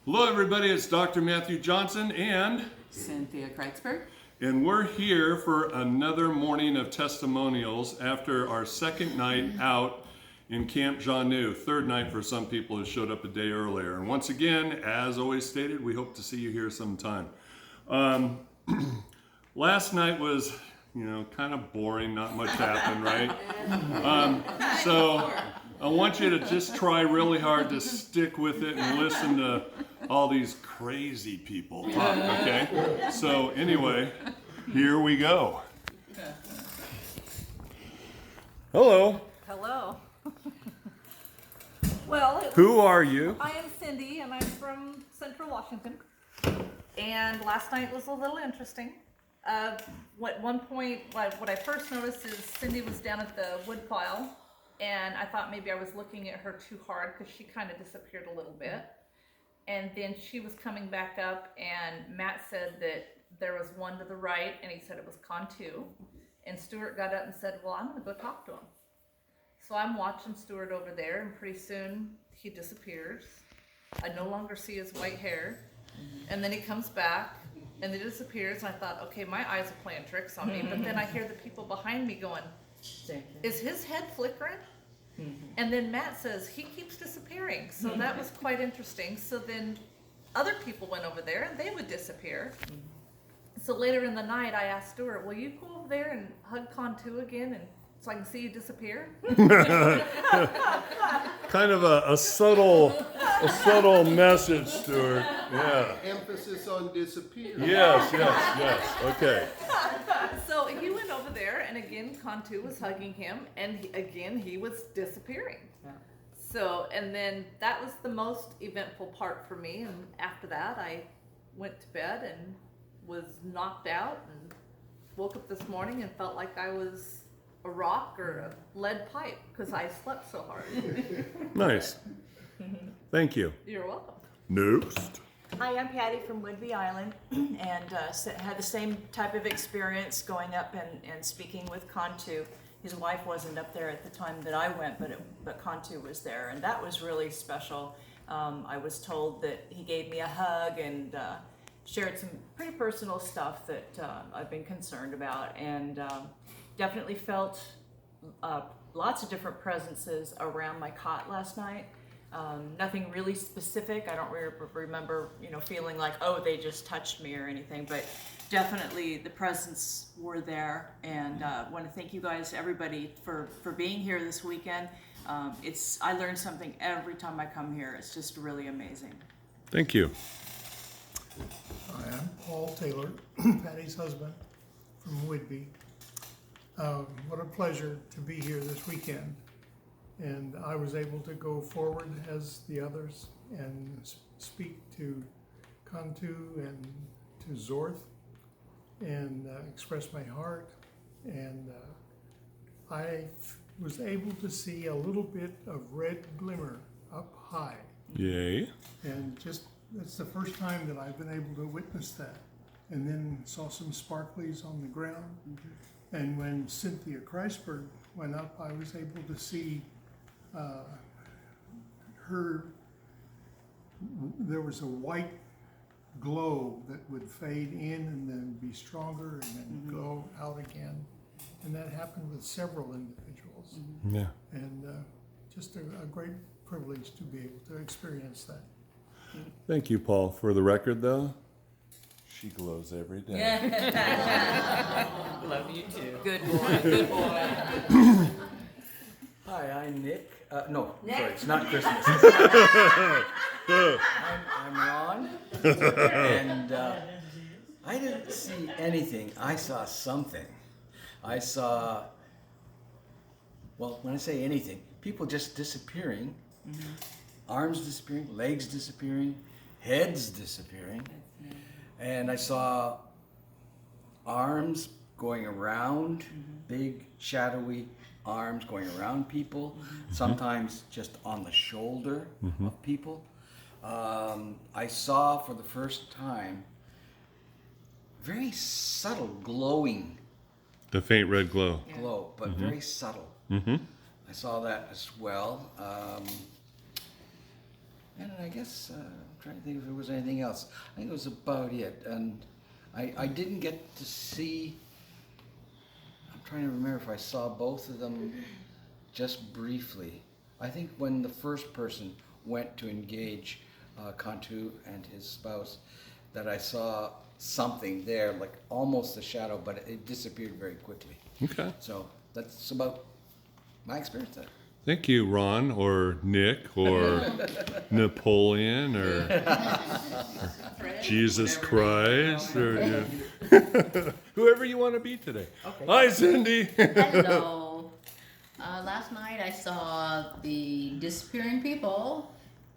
Hello everybody, it's Dr. Matthew Johnson and Cynthia Kreitzberg. we're here for another morning of testimonials after our second night out in Camp Xanue. Third night for some people who showed up a day earlier. And once again, as always stated, we hope to see you here sometime. Last night was, kind of boring, not much happened, right? So I want you to just try really hard to stick with it and listen to all these crazy people talk, okay? So anyway, here we go. Hello. Hello. Well, Who are you? I am Cindy, and I'm from Central Washington. And last night was a little interesting. At one point, what I first noticed is Cindy was down at the wood pile, and I thought maybe I was looking at her too hard because she kind of disappeared a little bit. And then she was coming back up, and Matt said that there was one to the right, and he said it was con 2. And Stuart got up and said, well, I'm going to go talk to him. So I'm watching Stuart over there, and pretty soon he disappears. I no longer see his white hair. And then he comes back, and he disappears. And I thought, okay, my eyes are playing tricks on me. But then I hear the people behind me going, is his head flickering? And then Matt says, he keeps disappearing. So that was quite interesting. So then other people went over there, and they would disappear. So later in the night, I asked Stuart, will you go over there and hug Con 2 again, and so I can see you disappear? Kind of a subtle message, Stuart. Yeah. Emphasis on disappear. Yes. Okay. So he went over there, and again, Con 2 was hugging him, and he was disappearing. Yeah. So, and then that was the most eventful part for me. And after that, I went to bed and was knocked out, and woke up this morning and felt like I was a rock or a lead pipe because I slept so hard. Nice. Thank you. You're welcome. Next. Hi, I'm Patty from Whidbey Island, and had the same type of experience going up and speaking with Con 2. His wife wasn't up there at the time that I went, but Con 2 was there, and that was really special. I was told that he gave me a hug and shared some pretty personal stuff that I've been concerned about, and definitely felt lots of different presences around my cot last night. Nothing really specific. I don't remember, feeling like, oh, they just touched me or anything, but definitely the presence were there. And want to thank you guys, everybody, for being here this weekend. I learn something every time I come here. It's just really amazing. Thank you. Hi, I'm Paul Taylor, Patty's husband from Whidbey. What a pleasure to be here this weekend. And I was able to go forward as the others and speak to Con 2 and to Zorth and express my heart. And I was able to see a little bit of red glimmer up high. Yay. And that's the first time that I've been able to witness that. And then saw some sparklies on the ground. And when Cynthia Kreitzberg went up, I was able to see there was a white glow that would fade in and then be stronger and then go out again. And that happened with several individuals. Yeah. And just a great privilege to be able to experience that. Thank you, Paul. For the record, though, she glows every day. Love you too. Good boy, good boy. Hi, I'm Nick. Sorry, it's not Christmas. I'm Ron, and I didn't see anything. I saw something. I saw, well, when I say anything, people just disappearing, arms disappearing, legs disappearing, heads disappearing, and I saw arms going around, big, shadowy arms going around people, sometimes just on the shoulder of people. I saw for the first time very subtle glowing The faint red glow. but very subtle. Mm-hmm. I saw that as well. And I guess I'm trying to think if there was anything else. I think it was about it. And I didn't get to see. I'm trying to remember if I saw both of them just briefly. I think when the first person went to engage Cantu and his spouse, that I saw something there, like almost a shadow, but it disappeared very quickly. Okay. So that's about my experience there. Thank you, Ron or Nick or Napoleon or Jesus Christ or whoever you want to be today. Okay. Hi, Cindy. Hello. Last night I saw the disappearing people,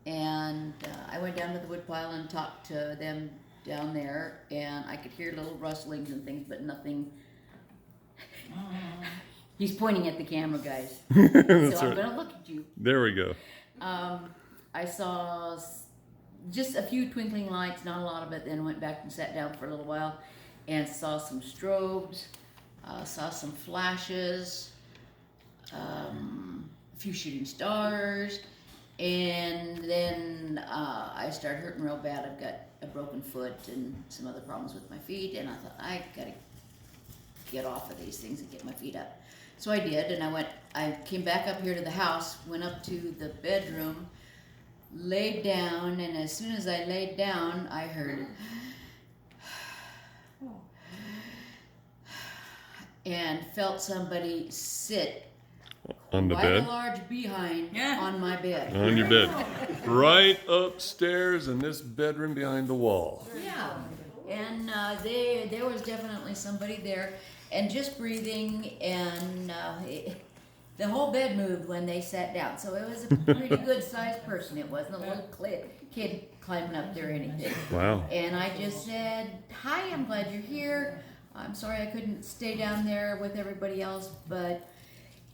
and I went down to the woodpile and talked to them down there, and I could hear little rustlings and things, but nothing. He's pointing at the camera, guys. That's So I'm right. gonna look at you. There we go. I saw just a few twinkling lights, not a lot of it, then went back and sat down for a little while and saw some strobes, saw some flashes, a few shooting stars, and then I started hurting real bad. I've got a broken foot and some other problems with my feet, and I thought, I gotta get off of these things and get my feet up. So I did, and I came back up here to the house, went up to the bedroom, laid down, and as soon as I laid down, I heard and felt somebody sit On the quite a bed. large behind on my bed. On your bed. Right upstairs in this bedroom behind the wall. Yeah, and there was definitely somebody there, and just breathing, and the whole bed moved when they sat down. So it was a pretty good sized person. It wasn't a little kid climbing up there or anything. Wow. And I just said, "Hi, I'm glad you're here. I'm sorry I couldn't stay down there with everybody else, but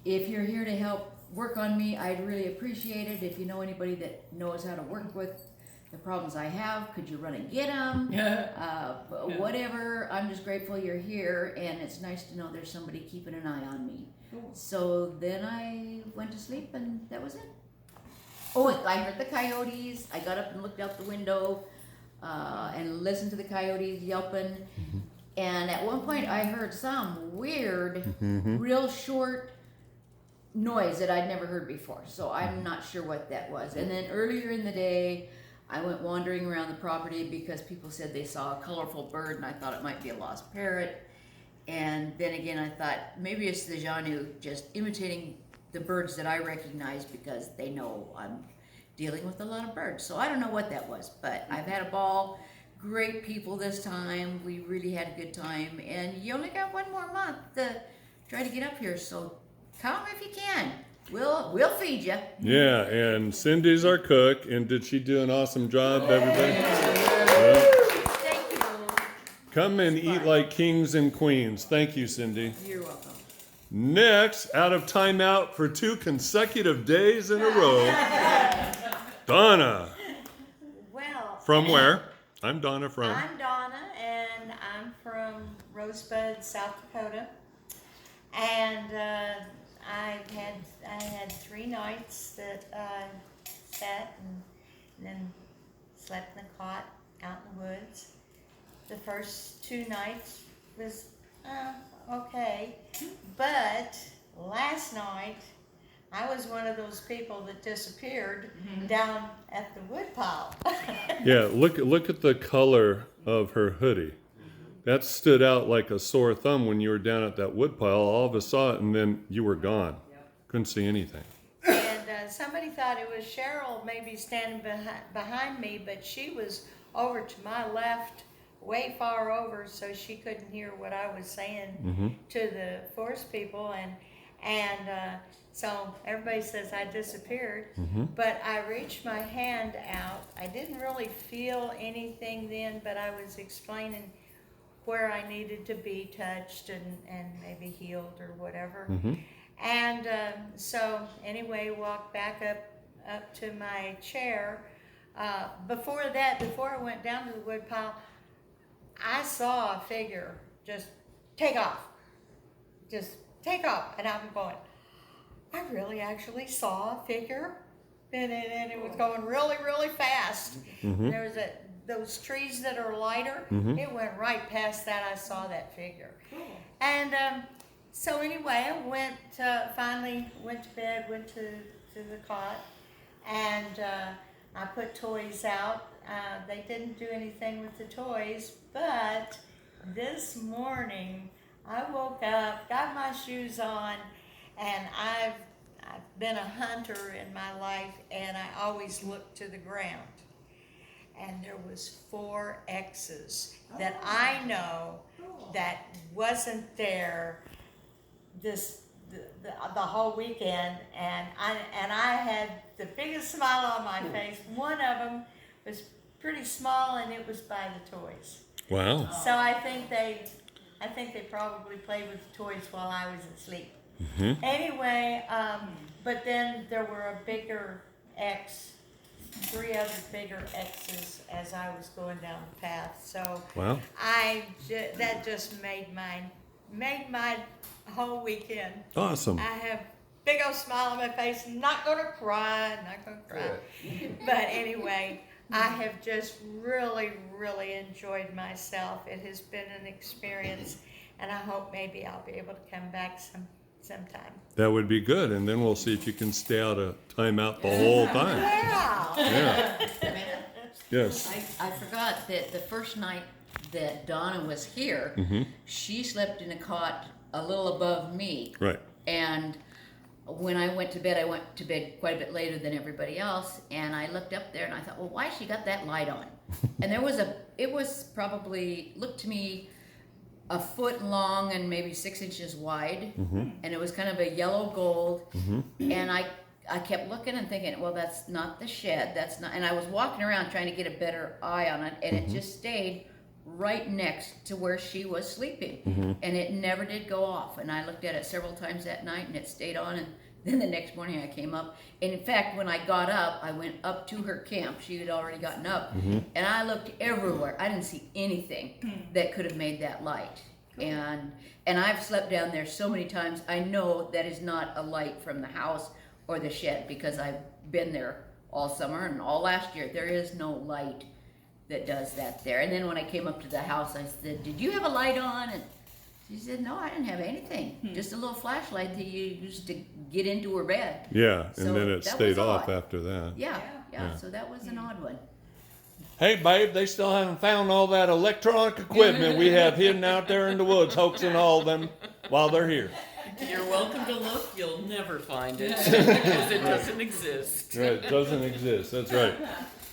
if you're here to help work on me, I'd really appreciate it. If you know anybody that knows how to work with the problems I have, could you run and get them? Whatever. I'm just grateful you're here, and it's nice to know there's somebody keeping an eye on me." So then I went to sleep, and that was it. Oh, I heard the coyotes. I got up and looked out the window and listened to the coyotes yelping. And at one point, I heard some weird, real short noise that I'd never heard before. So I'm not sure what that was. And then earlier in the day, I went wandering around the property because people said they saw a colorful bird, and I thought it might be a lost parrot. And then again, I thought maybe it's the Xanue just imitating the birds that I recognize because they know I'm dealing with a lot of birds. So I don't know what that was, but I've had a ball. Great people this time. We really had a good time. And you only got one more month to try to get up here, so come if you can. We'll feed you. Yeah, and Cindy's our cook, and did she do an awesome job, everybody? Yeah. Thank you. Come and eat like kings and queens. Thank you, Cindy. You're welcome. Next, out of timeout for 2 consecutive days in a row, Donna. Well, From where? I'm Donna from. I'm Donna, and I'm from Rosebud, South Dakota. And I had 3 nights that I sat and then slept in the cot out in the woods. The first 2 nights was okay, but last night I was one of those people that disappeared down at the woodpile. Yeah, look at the color of her hoodie. That stood out like a sore thumb when you were down at that woodpile. All of us saw it, and then you were gone. Couldn't see anything. And somebody thought it was Cheryl maybe standing behind me, but she was over to my left, way far over, so she couldn't hear what I was saying to the forest people. And so everybody says I disappeared, but I reached my hand out. I didn't really feel anything then, but I was explaining where I needed to be touched and maybe healed or whatever. And so anyway, walked back up to my chair. Before I went down to the woodpile, I saw a figure just take off. And I'm going, I really actually saw a figure and it was going really, really fast. There was those trees that are lighter. It went right past that. I saw that figure. And so anyway, I finally went to bed, went to the cot, and I put toys out. They didn't do anything with the toys, but this morning I woke up, got my shoes on, and I've been a hunter in my life, and I always look to the ground. And there was 4 X's that I know that wasn't there the whole weekend, and I had the biggest smile on my face. One of them was pretty small, and it was by the toys. Wow. So I think they probably played with the toys while I was asleep. Anyway, but then there were a bigger X, 3 other bigger X's as I was going down the path. So Wow. that just made my whole weekend. Awesome. I have big old smile on my face. Not gonna cry. But anyway, I have just really, really enjoyed myself. It has been an experience, and I hope maybe I'll be able to come back sometime. That would be good, and then we'll see if you can stay out of timeout the whole time. Yeah. Yeah. Yes. I forgot that the first night that Donna was here, she slept in a cot a little above me. Right. And when I went to bed quite a bit later than everybody else, and I looked up there and I thought, well, why she got that light on? And it was probably, looked to me, a foot long and maybe 6 inches wide, and it was kind of a yellow gold, and I kept looking and thinking, well, that's not the shed, that's not, and I was walking around trying to get a better eye on it, and it just stayed right next to where she was sleeping, and it never did go off, and I looked at it several times that night, and it stayed on, and then the next morning I came up, and in fact, when I got up, I went up to her camp. She had already gotten up, and I looked everywhere. I didn't see anything that could have made that light. And I've slept down there so many times. I know that is not a light from the house or the shed, because I've been there all summer and all last year. There is no light that does that there. And then when I came up to the house, I said, "Did you have a light on?" And she said, "No, I didn't have anything. Just a little flashlight that you used to get into her bed." Yeah, and So then it that stayed was off odd. after that. Yeah. Yeah. So that was an odd one. Hey, babe, they still haven't found all that electronic equipment we have hidden out there in the woods, hoaxing all them while they're here. You're welcome to look. You'll never find it because it doesn't exist. Right, it doesn't exist. That's right.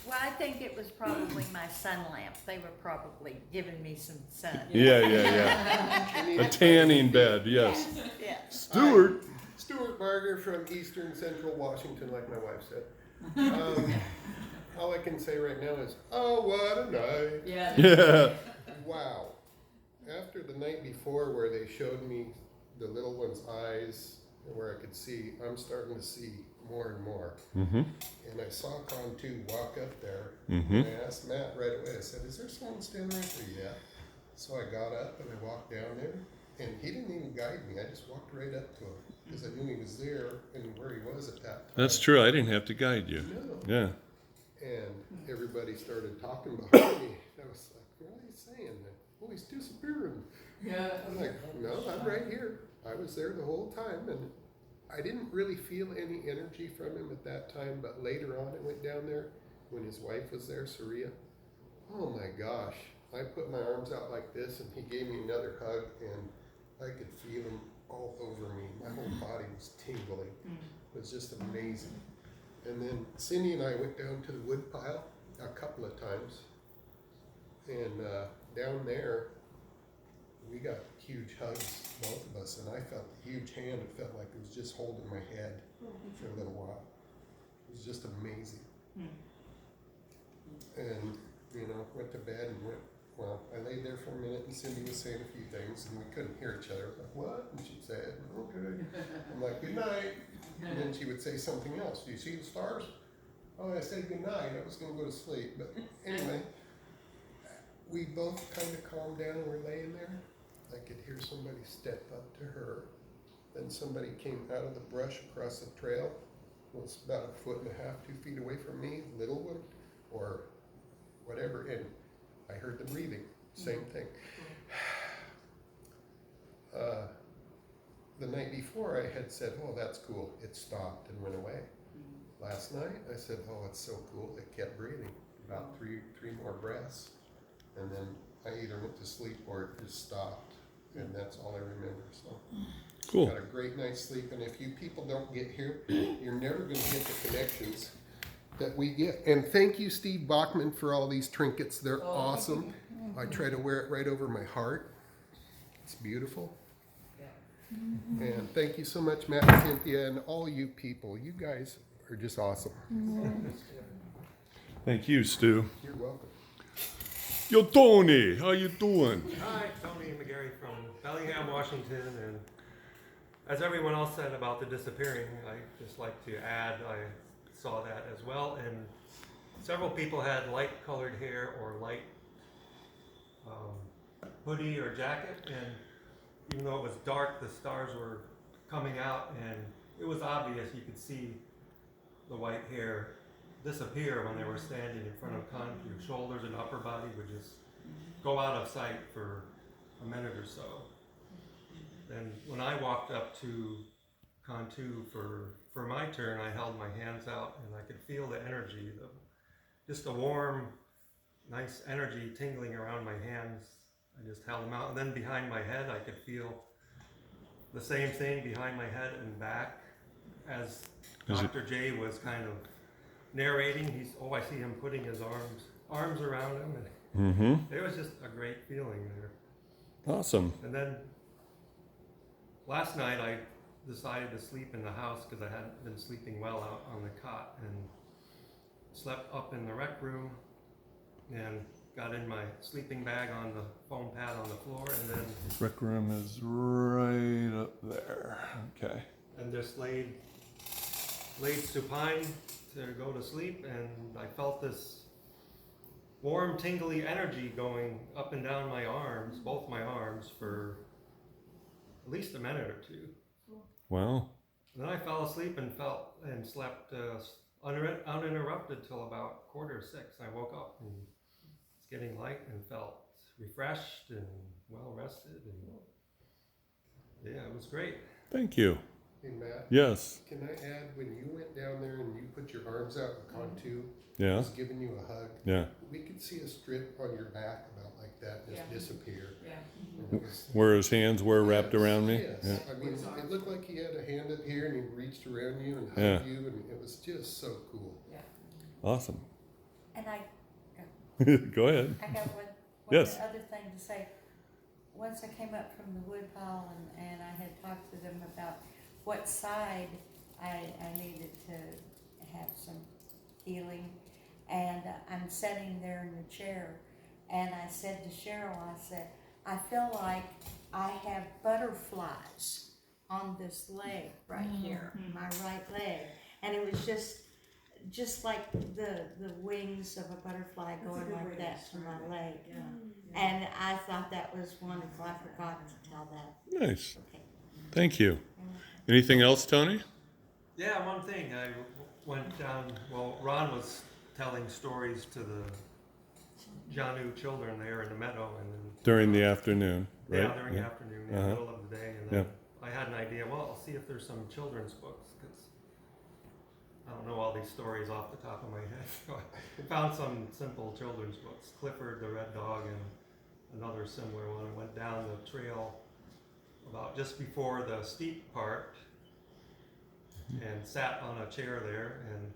Well, I think it was probably my sun lamp. They were probably giving me some sun. Yeah. A tanning bed, yes. Yeah. Stuart. Stuart Barger from Eastern Central Washington, like my wife said. All I can say right now is, oh, what a night. Yeah. Wow. After the night before where they showed me the little one's eyes and where I could see, I'm starting to see more and more. And I saw Con2 walk up there, and I asked Matt right away, I said, "Is there someone standing right there?" "Yeah." So I got up and I walked down there, and he didn't even guide me. I just walked right up to him because I knew he was there and where he was at that time. That's true. I didn't have to guide you. No. Yeah. And everybody started talking behind me. I was like, "What are you saying?" "Oh, he's disappearing." I'm like, "No, I'm right here. I was there the whole time." And I didn't really feel any energy from him at that time, but later on I went down there when his wife was there, Saria. Oh my gosh. I put my arms out like this and he gave me another hug, and I could feel him all over me. My whole body was tingling. It was just amazing. And then Cindy and I went down to the wood pile a couple of times, and down there we got huge hugs, both of us, and I felt a huge hand. It felt like it was just holding my head for a little while. It was just amazing. And, went to bed and I laid there for a minute, and Cindy was saying a few things, and we couldn't hear each other. I was like, "What?" And she'd say, "Okay." I'm like, "Good night." And then she would say something else. "Do you see the stars?" "Oh, I said good night. I was going to go to sleep." But anyway, we both kind of calmed down and we're laying there. I could hear somebody step up to her. Then somebody came out of the brush across the trail, was about 1.5 feet, 2 feet away from me, little one, or whatever, and I heard the breathing, same thing. The night before I had said, oh, that's cool. It stopped and went away. Last night I said, oh, it's so cool. It kept breathing, about three more breaths. And then I either went to sleep or it just stopped. And that's all I remember. So Cool. got a great night's sleep. And if you people don't get here, you're never going to get the connections that we get. And thank you, Steve Bachman, for all these trinkets. They're awesome. I try to wear it right over my heart. It's beautiful. And thank you so much, Matt and Cynthia, and all you people. You guys are just awesome. Thank you, Stu. You're welcome. Yo, Tony, how you doing? Hi, Tony McGarry from Bellingham, Washington, and as everyone else said about the disappearing, I just like to add I saw that as well, and several people had light-colored hair or light hoodie or jacket, and even though it was dark, the stars were coming out, and it was obvious you could see the white hair disappear when they were standing in front of Contu. Shoulders and upper body would just go out of sight for a minute or so. And when I walked up to Contu for my turn, I held my hands out and I could feel the energy, just a warm, nice energy tingling around my hands. I just held them out, and then behind my head I could feel the same thing behind my head and back as Dr. J was kind of narrating. I see him putting his arms around him, and it was just a great feeling there. Awesome. And then last night I decided to sleep in the house because I hadn't been sleeping well out on the cot, and slept up in the rec room and got in my sleeping bag on the foam pad on the floor, and then Rec room is right up there. Okay. and just laid supine to go to sleep, and I felt this warm, tingly energy going up and down my arms, both my arms, for at least a minute or two. Wow. And then I fell asleep and slept uninterrupted till about 5:45. I woke up and it's getting light and felt refreshed and well rested, and yeah, it was great. Thank you. Hey, Matt, Yes. can I add, when you went down there and you put your arms out and Contu Yeah. was giving you a hug, Yeah. we could see a strip on your back about like that just disappear. Yeah. And it was, Where his hands were wrapped around me. yes. Yeah. I mean, it looked like he had a hand up here and he reached around you and hugged Yeah. you, and it was just so cool. Awesome. And I Go ahead. got one Yes. other thing to say. Once I came up from the wood pile and I had talked to them about what side I needed to have some healing, and I'm sitting there in the chair, and I said to Cheryl, I said, I feel like I have butterflies on this leg right here, my right leg, and it was just like the wings of a butterfly going like that to my leg. And I thought that was wonderful. I forgot to tell that. Nice. Okay. Thank you. Anything else, Tony? Yeah, one thing, I went down, Ron was telling stories to the Xanue children there in the meadow, and then During the afternoon, right? yeah, during the afternoon, in the Uh-huh. middle of the day, and then I had an idea, I'll see if there's some children's books, because I don't know all these stories off the top of my head. So I found some simple children's books, Clifford the Red Dog and another similar one. I went down the trail about just before the steep part and sat on a chair there and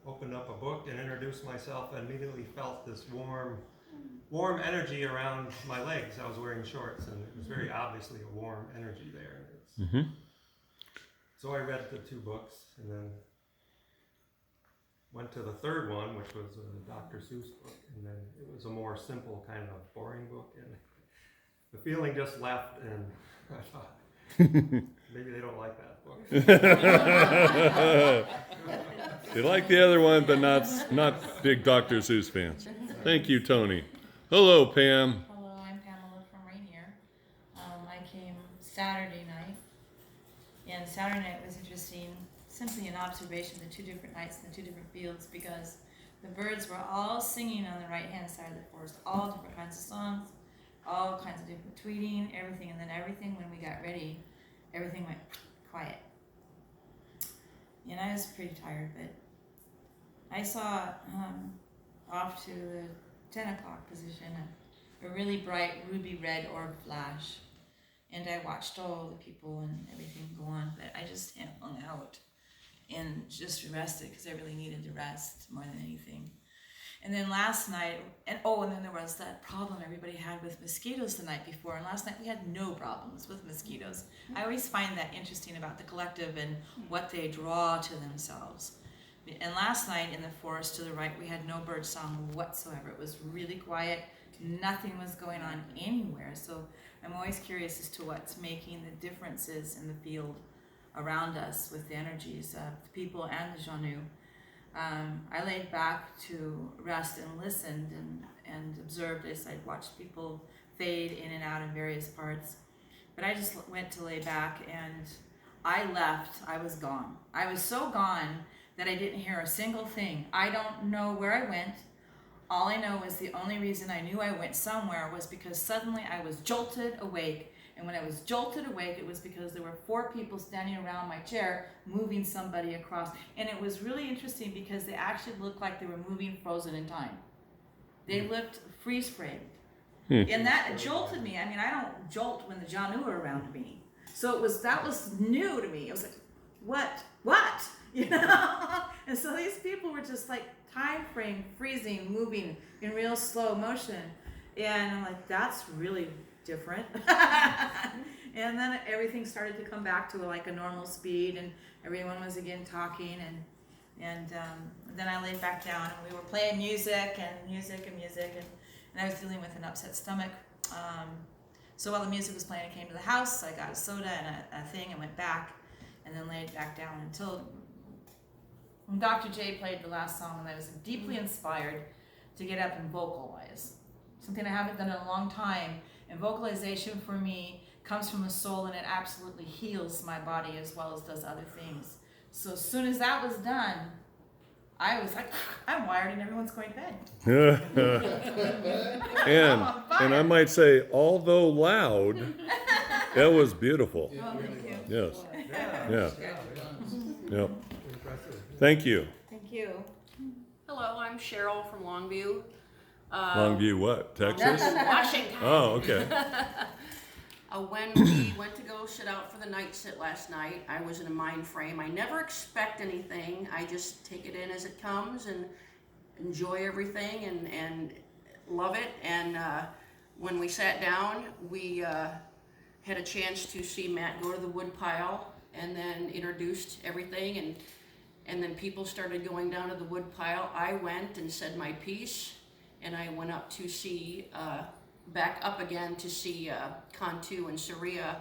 opened up a book and introduced myself, and immediately felt this warm energy around my legs. I was wearing shorts, and it was very obviously a warm energy there. So I read the 2 books, and then went to the third one, which was a Dr. Seuss book, and then it was a more simple kind of boring book, and the feeling just left, and I thought, maybe they don't like that book. They like the other one, but not big Dr. Seuss fans. Thank you, Tony. Hello, Pam. Hello, I'm Pamela from Rainier. I came Saturday night, and Saturday night was interesting. simply an observation the two different nights and the two different fields, because the birds were all singing on the right-hand side of the forest, all different kinds of songs, all kinds of different tweeting, everything, and then everything, when we got ready, everything went quiet. And I was pretty tired, but I saw off to the 10 o'clock position a really bright ruby red orb flash, and I watched all the people and everything go on, but I just hung out and just rested because I really needed to rest more than anything. And then last night, and then there was that problem everybody had with mosquitoes the night before, and last night we had no problems with mosquitoes. I always find that interesting about the collective and what they draw to themselves. And last night in the forest to the right, we had no bird song whatsoever. It was really quiet. Nothing was going on anywhere. So I'm always curious as to what's making the differences in the field around us with the energies of the people and the Xanue. I laid back to rest and listened and observed as I watched people fade in and out in various parts. But I just went to lay back, and I left. I was gone. I was so gone that I didn't hear a single thing. I don't know where I went. All I know is the only reason I knew I went somewhere was because suddenly I was jolted awake. And when I was jolted awake, it was because there were 4 people standing around my chair moving somebody across. And it was really interesting because they actually looked like they were moving frozen in time. They looked freeze-framed. And that jolted me. I mean, I don't jolt when the Xanue are around me. So that was new to me. It was like, what? You know? And so these people were just like time frame, freezing, moving in real slow motion. And I'm like, that's really different. And then everything started to come back to like a normal speed, and everyone was again talking, and then I laid back down, and we were playing music, and I was dealing with an upset stomach. So while the music was playing, I came to the house, I got a soda and a thing, and went back, and then laid back down until when Dr. J played the last song, and I was deeply inspired to get up and vocalize. Something I haven't done in a long time. And vocalization for me comes from the soul, and it absolutely heals my body as well as does other things. So as soon as that was done, I was like, I'm wired and everyone's going to bed. And I might say, although loud, it was beautiful. Oh, thank you. Yes. Yeah. Yep. Impressive. Thank you. Thank you. Hello, I'm Cheryl from Longview. Longview, what? Texas? Washington. Oh, okay. When we went to go sit out for the night sit last night, I was in a mind frame. I never expect anything. I just take it in as it comes and enjoy everything and love it. And when we sat down, we had a chance to see Matt go to the wood pile, and then introduced everything, and then people started going down to the wood pile. I went and said my piece, and I went up to see, back up again to see Xanue and Saria,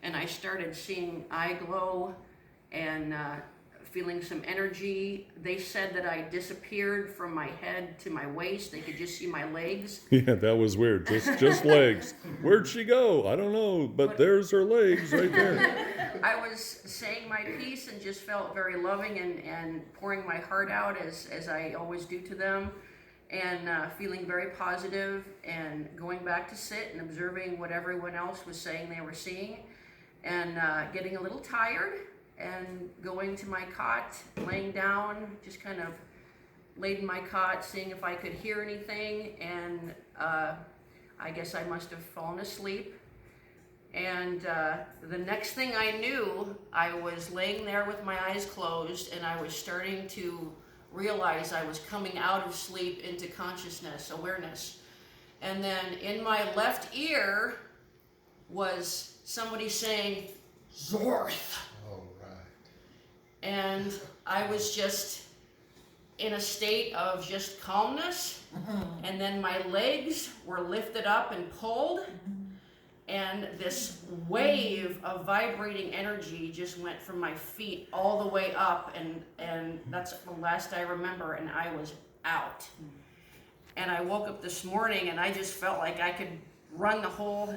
and I started seeing eye glow and feeling some energy. They said that I disappeared from my head to my waist. They could just see my legs. Yeah, that was weird. Just legs. Where'd she go? I don't know, but there's her legs right there. I was saying my piece and just felt very loving and pouring my heart out as I always do to them, and feeling very positive, and going back to sit and observing what everyone else was saying they were seeing, and getting a little tired, and going to my cot, laying down, just kind of laid in my cot, seeing if I could hear anything, and I guess I must have fallen asleep. And the next thing I knew, I was laying there with my eyes closed, and I was starting to realize I was coming out of sleep into consciousness, awareness. And then in my left ear was somebody saying, Zorth. All right. And I was just in a state of just calmness. And then my legs were lifted up and pulled. And this wave of vibrating energy just went from my feet all the way up, and that's the last I remember, and I was out. And I woke up this morning, and I just felt like I could run the whole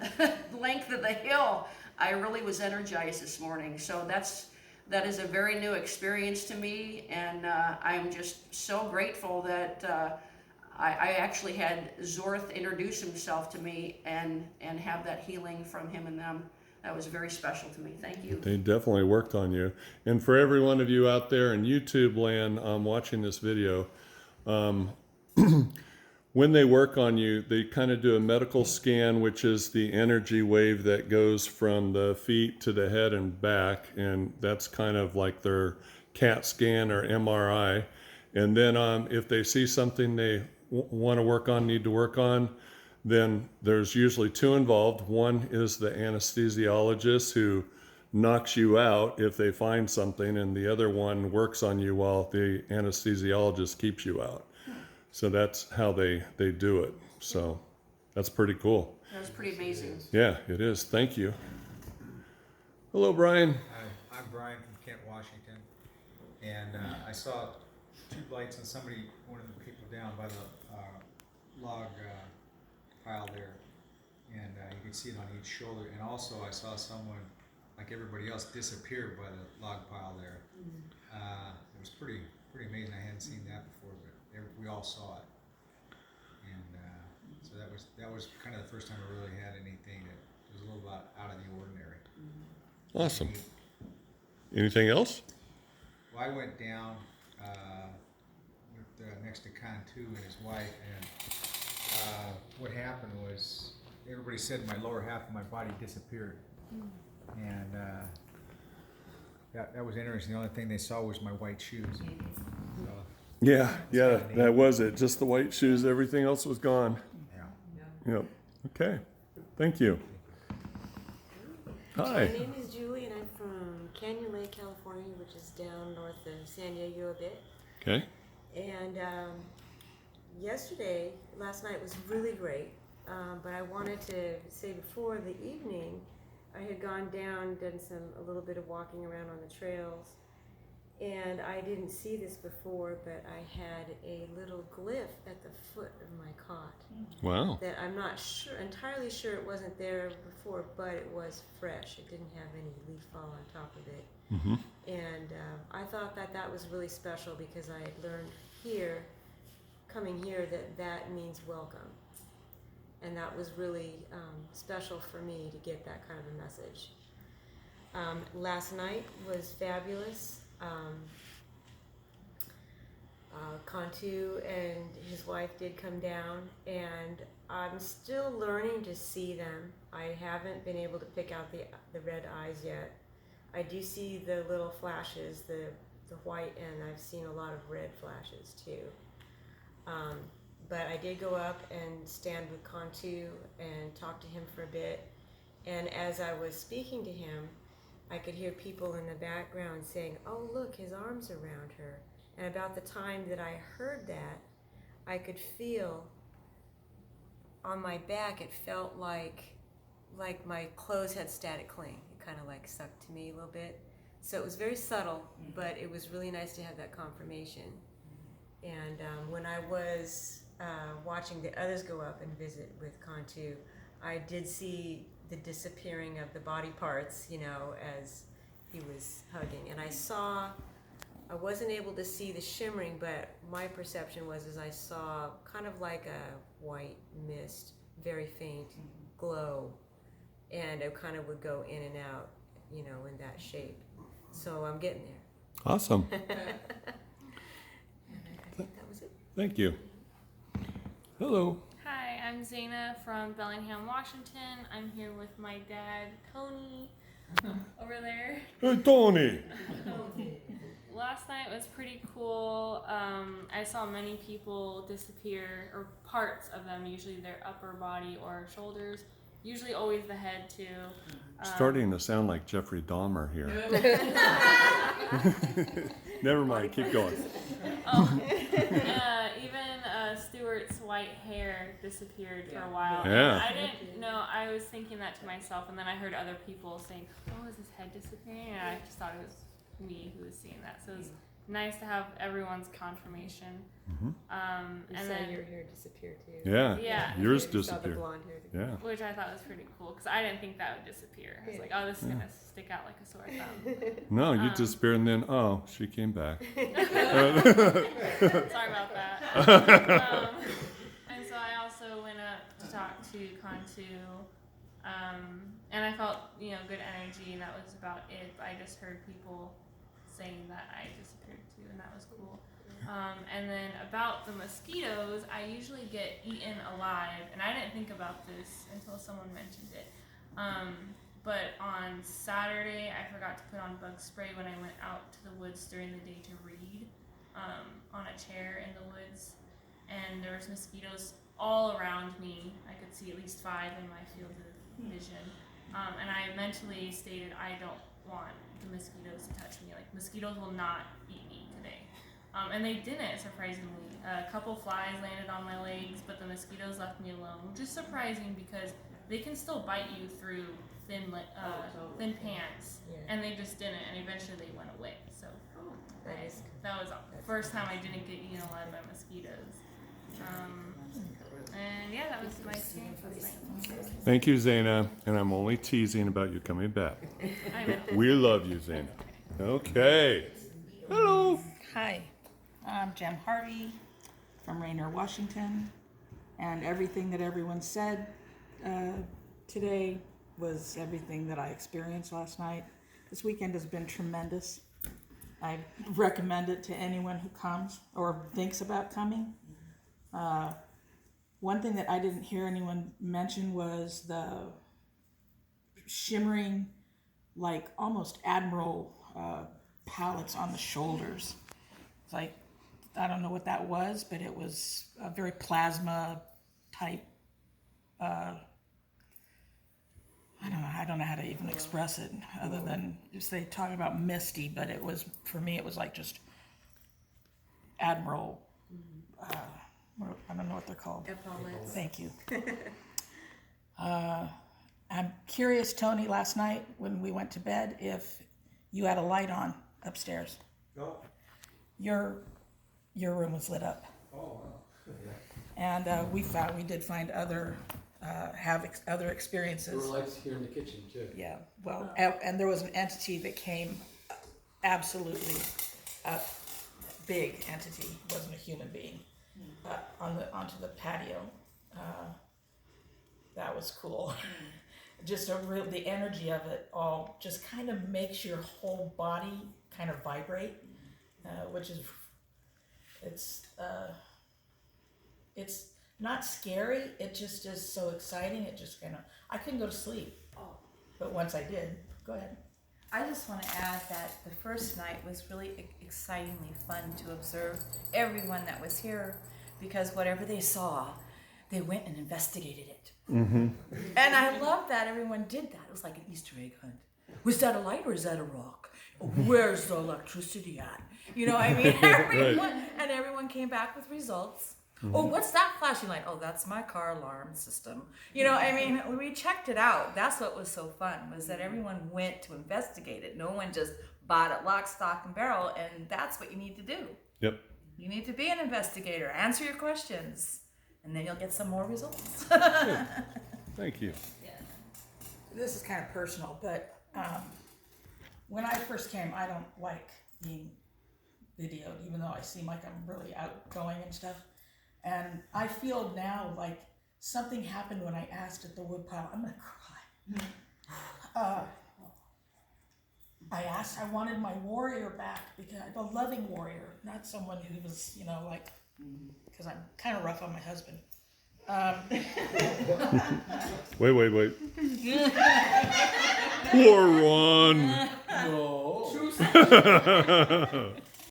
length of the hill. I really was energized this morning. So that's that is a very new experience to me, and I'm just so grateful that I actually had Zorth introduce himself to me and have that healing from him and them. That was very special to me. Thank you. They definitely worked on you. And for every one of you out there in YouTube land watching this video, when they work on you, they kind of do a medical scan, which is the energy wave that goes from the feet to the head and back. And that's kind of like their CAT scan or MRI. And then if they see something they want to work on, need to work on, then there's usually two involved. One is the anesthesiologist who knocks you out if they find something, and the other one works on you while the anesthesiologist keeps you out. So that's how they do it. So that's pretty cool. That was pretty amazing. Yeah, it is. Thank you. Hello, Brian. Hi, I'm Brian from Kent, Washington, and I saw tube lights on one of the people down by the log pile there, and you could see it on each shoulder. And also, I saw someone, like everybody else, disappear by the log pile there. It was pretty amazing. I hadn't seen that before, but we all saw it, and so that was kind of the first time I really had anything that was a little bit out of the ordinary. Awesome. Anything else? Well, I went down next to Xanue and his wife, and what happened was everybody said my lower half of my body disappeared, and that was interesting. The only thing they saw was my white shoes. So, Yeah, that was it. Just the white shoes. Everything else was gone. yeah. Yep. Okay. Thank you. Hi. My name is Julie, and I'm from Canyon Lake, California, which is down north of San Diego a bit. Okay. And last night was really great, but I wanted to say before the evening, I had gone down, done a little bit of walking around on the trails, and I didn't see this before, but I had a little glyph at the foot of my cot. Wow. That I'm not entirely sure it wasn't there before, but it was fresh. It didn't have any leaf fall on top of it. Mm-hmm. And I thought that was really special because I had learned coming here, that means welcome. And that was really special for me to get that kind of a message. Last night was fabulous. Xanue and his wife did come down, and I'm still learning to see them. I haven't been able to pick out the red eyes yet. I do see the little flashes, the white, and I've seen a lot of red flashes too. But I did go up and stand with Xanue and talk to him for a bit, and as I was speaking to him, I could hear people in the background saying, "Oh, look, his arm's around her." And about the time that I heard that, I could feel on my back, it felt like my clothes had static cling. It kind of like stuck to me a little bit. So it was very subtle, but it was really nice to have that confirmation. And when I was watching the others go up and visit with Xanue, I did see the disappearing of the body parts, as he was hugging. And I wasn't able to see the shimmering, but my perception was I saw kind of like a white mist, very faint glow, and it kind of would go in and out, in that shape. So I'm getting there. Awesome. And I think that was it. Thank you. Hello. Hi, I'm Xanue from Bellingham, Washington. I'm here with my dad, Tony, over there. Hey, Tony. Last night was pretty cool. I saw many people disappear, or parts of them, usually their upper body or shoulders, usually always the head too. Starting to sound like Jeffrey Dahmer here. Never mind, keep going. Even Stuart's white hair disappeared for a while. Yeah. I didn't know, I was thinking that to myself, and then I heard other people saying, "Oh, is his head disappearing?" And I just thought it was me who was seeing that. So it was nice to have everyone's confirmation. You And saw then your hair disappear too. Yeah. Yeah. Yours You saw the disappeared. blonde hair. Yeah. which I thought was pretty cool because I didn't think that would disappear. I was like, oh, this is gonna stick out like a sore thumb. No, you disappeared, and then she came back. Sorry about that. And so I also went up to talk to Kantu, and I felt good energy, and that was about it. But I just heard people saying that I disappeared too, and that was cool. And then about the mosquitoes, I usually get eaten alive, and I didn't think about this until someone mentioned it. But on Saturday, I forgot to put on bug spray when I went out to the woods during the day to read on a chair in the woods, and there was mosquitoes all around me. I could see at least 5 in my field of vision, and I mentally stated I don't want the mosquitoes to touch me. Like, mosquitoes will not eat me today. And they didn't, surprisingly. A couple flies landed on my legs, but the mosquitoes left me alone, which is surprising because they can still bite you through thin pants, and they just didn't, and eventually they went away. So that was the first time I didn't get eaten alive by mosquitoes. And yeah, that was my experience last night. Thank you, Xana. And I'm only teasing about you coming back. I know. We love you, Xana. Okay. Hello. Hi, I'm Jem Harvey from Rainier, Washington, and everything that everyone said today was everything that I experienced last night. This weekend has been tremendous. I recommend it to anyone who comes or thinks about coming. One thing that I didn't hear anyone mention was the shimmering, like almost admiral palettes on the shoulders. It's like, I don't know what that was, but it was a very plasma type. I don't know how to even express it other than just they talk about misty, but it was, for me, it was like just admiral. I don't know what they're called. Epaulets. Thank you. I'm curious, Tony, last night when we went to bed, if you had a light on upstairs. No. Your room was lit up. Oh, wow. And we did find other other experiences. There were lights here in the kitchen too. Yeah, well, and there was an entity that came, absolutely a big entity, wasn't a human being, onto the patio. That was cool. Just the energy of it all just kind of makes your whole body kind of vibrate, which is, it's not scary, it just is so exciting. It just kind of, I couldn't go to sleep, but once I did. Go ahead. I just want to add that the first night was really excitingly fun to observe everyone that was here, because whatever they saw, they went and investigated it. Mm-hmm. And I love that everyone did that. It was like an Easter egg hunt. Was that a light or is that a rock? Where's the electricity at? You know what I mean? Everyone came back with results. Mm-hmm. Oh, what's that flashing light? Oh, that's my car alarm system. You know, I mean, we checked it out. That's what was so fun, was that everyone went to investigate it. No one just bought it lock, stock, and barrel, and that's what you need to do. Yep. You need to be an investigator. Answer your questions, and then you'll get some more results. Good. Thank you. Yeah. This is kind of personal, but when I first came, I don't like being videoed, even though I seem like I'm really outgoing and stuff. And I feel now like something happened when I asked at the woodpile. I'm gonna cry. I wanted my warrior back, because a loving warrior, not someone who was, because I'm kind of rough on my husband. Wait. Poor Ron. No.